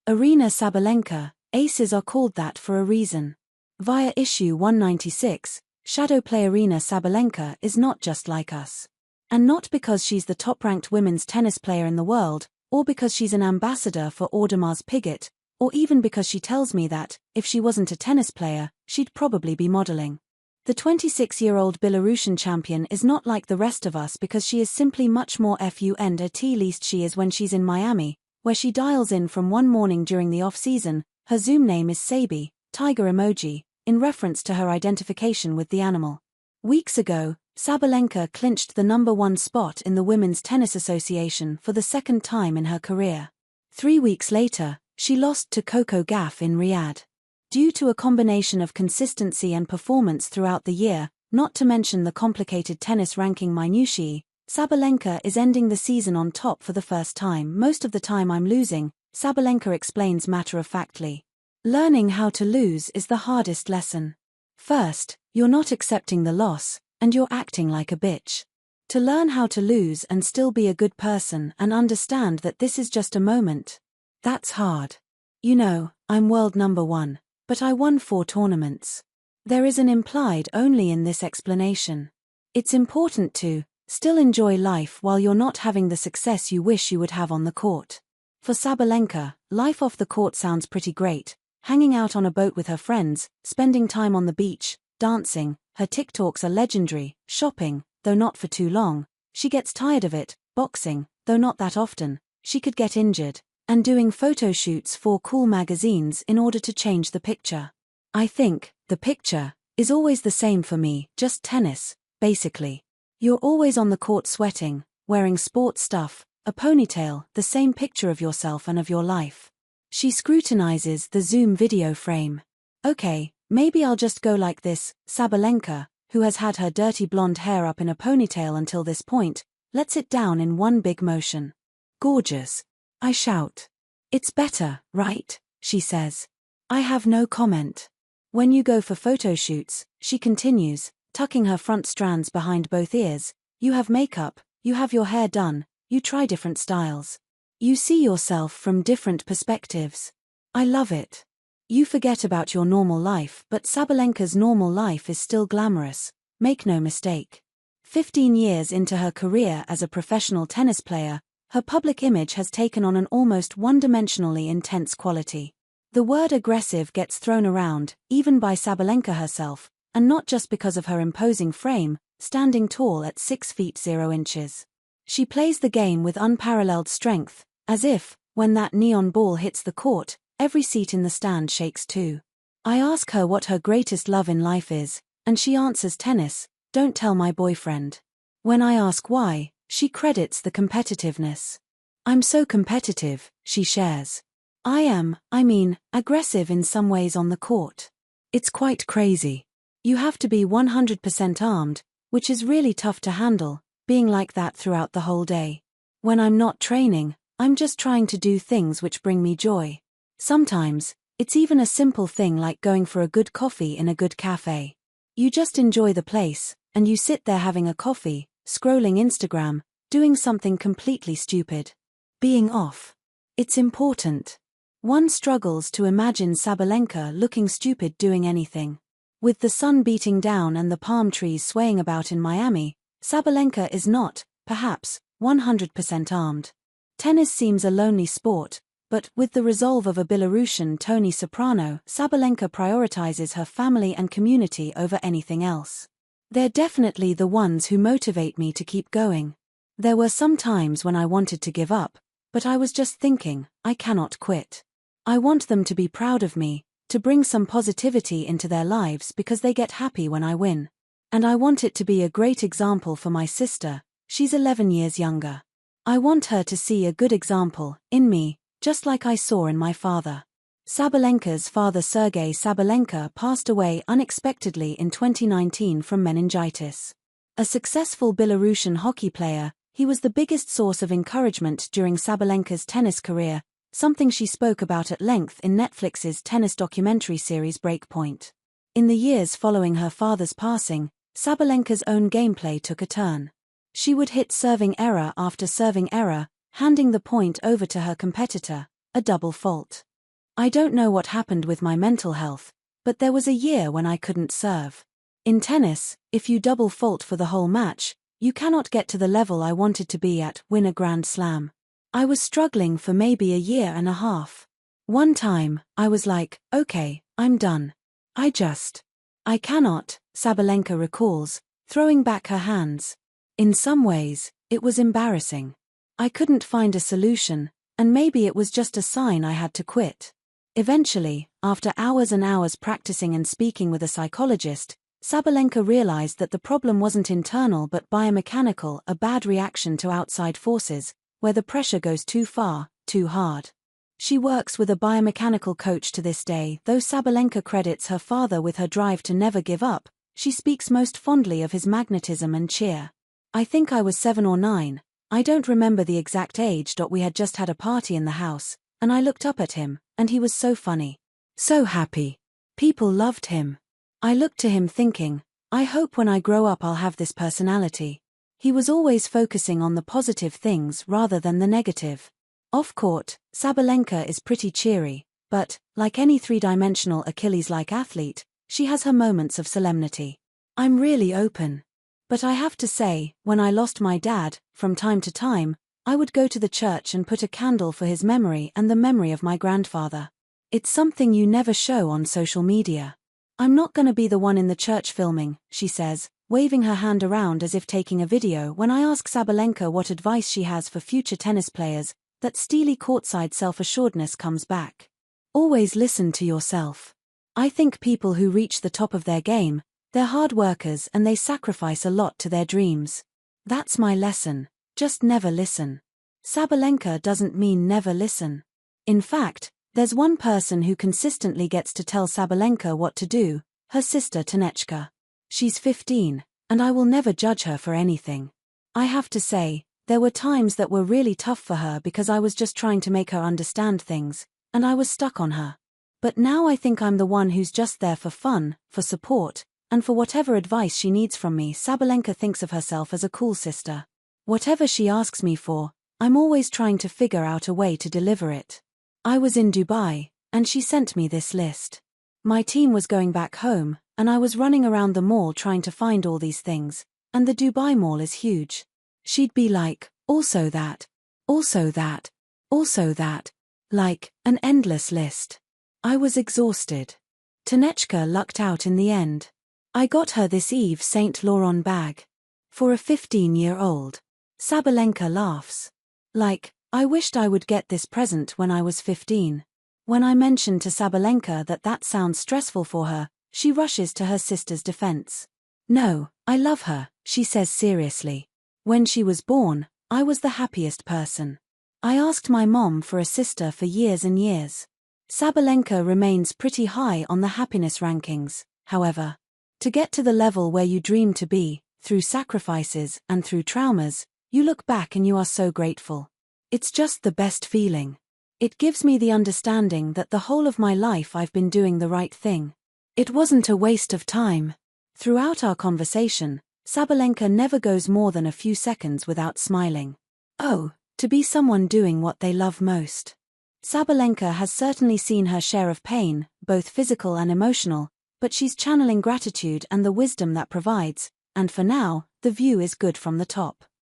Aryna Sabalenka, aces are called that for a reason. Via issue 196, shadow play Aryna Sabalenka is not just like us. And not because she's the top-ranked women's tennis player in the world, or because she's an ambassador for Audemars Piguet, or even because she tells me that, if she wasn't a tennis player, she'd probably be modeling. The 26-year-old Belarusian champion is not like the rest of us because she is simply much more fun at least she is when she's in Miami, where she dials in from one morning during the off-season. Her Zoom name is Sabi, tiger emoji, in reference to her identification with the animal. Weeks ago, Sabalenka clinched the #1 spot in the Women's Tennis Association for the second time in her career. 3 weeks later, she lost to Coco Gauff in Riyadh. Due to a combination of consistency and performance throughout the year, not to mention the complicated tennis ranking minutiae, Sabalenka is ending the season on top for the first time. Most of the time I'm losing, Sabalenka explains matter-of-factly. Learning how to lose is the hardest lesson. First, you're not accepting the loss, and you're acting like a bitch. To learn how to lose and still be a good person and understand that this is just a moment. That's hard. You know, I'm world #1, but I won 4 tournaments. There is an implied only in this explanation. It's important to still enjoy life while you're not having the success you wish you would have on the court. For Sabalenka, life off the court sounds pretty great, hanging out on a boat with her friends, spending time on the beach, dancing, her TikToks are legendary, shopping, though not for too long, she gets tired of it, boxing, though not that often, she could get injured, and doing photo shoots for cool magazines in order to change the picture. I think, the picture is always the same for me, just tennis, basically. You're always on the court sweating, wearing sports stuff, a ponytail, the same picture of yourself and of your life. She scrutinizes the Zoom video frame. Okay, maybe I'll just go like this. Sabalenka, who has had her dirty blonde hair up in a ponytail until this point, lets it down in one big motion. Gorgeous. I shout. It's better, right? She says. I have no comment. When you go for photo shoots, she continues, tucking her front strands behind both ears, you have makeup, you have your hair done, you try different styles. You see yourself from different perspectives. I love it. You forget about your normal life, but Sabalenka's normal life is still glamorous, make no mistake. 15 years into her career as a professional tennis player, her public image has taken on an almost one-dimensionally intense quality. The word aggressive gets thrown around, even by Sabalenka herself, and not just because of her imposing frame, standing tall at 6 feet 0 inches. She plays the game with unparalleled strength, as if, when that neon ball hits the court, every seat in the stand shakes too. I ask her what her greatest love in life is, and she answers tennis, don't tell my boyfriend. When I ask why, she credits the competitiveness. I'm so competitive, she shares. I mean, aggressive in some ways on the court. It's quite crazy. You have to be 100% armed, which is really tough to handle, being like that throughout the whole day. When I'm not training, I'm just trying to do things which bring me joy. Sometimes, it's even a simple thing like going for a good coffee in a good cafe. You just enjoy the place, and you sit there having a coffee, scrolling Instagram, doing something completely stupid. Being off. It's important. One struggles to imagine Sabalenka looking stupid doing anything. With the sun beating down and the palm trees swaying about in Miami, Sabalenka is not, perhaps, 100% armed. Tennis seems a lonely sport, but with the resolve of a Belarusian Tony Soprano, Sabalenka prioritizes her family and community over anything else. They're definitely the ones who motivate me to keep going. There were some times when I wanted to give up, but I was just thinking, I cannot quit. I want them to be proud of me, to bring some positivity into their lives because they get happy when I win. And I want it to be a great example for my sister, she's 11 years younger. I want her to see a good example, in me, just like I saw in my father. Sabalenka's father Sergei Sabalenka passed away unexpectedly in 2019 from meningitis. A successful Belarusian hockey player, he was the biggest source of encouragement during Sabalenka's tennis career, something she spoke about at length in Netflix's tennis documentary series Breakpoint. In the years following her father's passing, Sabalenka's own gameplay took a turn. She would hit serving error after serving error, handing the point over to her competitor, a double fault. I don't know what happened with my mental health, but there was a year when I couldn't serve. In tennis, if you double fault for the whole match, you cannot get to the level I wanted to be at, win a Grand Slam. I was struggling for maybe a year and a half. One time, I was like, okay, I'm done. I cannot, Sabalenka recalls, throwing back her hands. In some ways, it was embarrassing. I couldn't find a solution, and maybe it was just a sign I had to quit. Eventually, after hours and hours practicing and speaking with a psychologist, Sabalenka realized that the problem wasn't internal but biomechanical, a bad reaction to outside forces, where the pressure goes too far, too hard. She works with a biomechanical coach to this day. Though Sabalenka credits her father with her drive to never give up, she speaks most fondly of his magnetism and cheer. I think I was 7 or 9, I don't remember the exact age. We had just had a party in the house, and I looked up at him, and he was so funny. So happy. People loved him. I looked to him thinking, I hope when I grow up I'll have this personality. He was always focusing on the positive things rather than the negative. Off court, Sabalenka is pretty cheery, but, like any three-dimensional Achilles-like athlete, she has her moments of solemnity. I'm really open. But I have to say, when I lost my dad, from time to time, I would go to the church and put a candle for his memory and the memory of my grandfather. It's something you never show on social media. I'm not gonna be the one in the church filming, she says, waving her hand around as if taking a video. When I ask Sabalenka what advice she has for future tennis players, that steely courtside self-assuredness comes back. Always listen to yourself. I think people who reach the top of their game, they're hard workers and they sacrifice a lot to their dreams. That's my lesson, just never listen. Sabalenka doesn't mean never listen. In fact, there's one person who consistently gets to tell Sabalenka what to do, her sister Tanechka. She's 15, and I will never judge her for anything. I have to say, there were times that were really tough for her because I was just trying to make her understand things, and I was stuck on her. But now I think I'm the one who's just there for fun, for support, and for whatever advice she needs from me. Sabalenka thinks of herself as a cool sister. Whatever she asks me for, I'm always trying to figure out a way to deliver it. I was in Dubai, and she sent me this list. My team was going back home, and I was running around the mall trying to find all these things, and the Dubai mall is huge. She'd be like, also that, also that, also that, like, an endless list. I was exhausted. Tanechka lucked out in the end. I got her this Yves Saint Laurent bag. For a 15-year-old. Sabalenka laughs. Like, I wished I would get this present when I was 15. When I mentioned to Sabalenka that sounds stressful for her, she rushes to her sister's defense. No, I love her, she says seriously. When she was born, I was the happiest person. I asked my mom for a sister for years and years. Sabalenka remains pretty high on the happiness rankings, however. To get to the level where you dream to be, through sacrifices and through traumas, you look back and you are so grateful. It's just the best feeling. It gives me the understanding that the whole of my life I've been doing the right thing. It wasn't a waste of time. Throughout our conversation, Sabalenka never goes more than a few seconds without smiling. Oh, to be someone doing what they love most. Sabalenka has certainly seen her share of pain, both physical and emotional, but she's channeling gratitude and the wisdom that provides, and for now, the view is good from the top.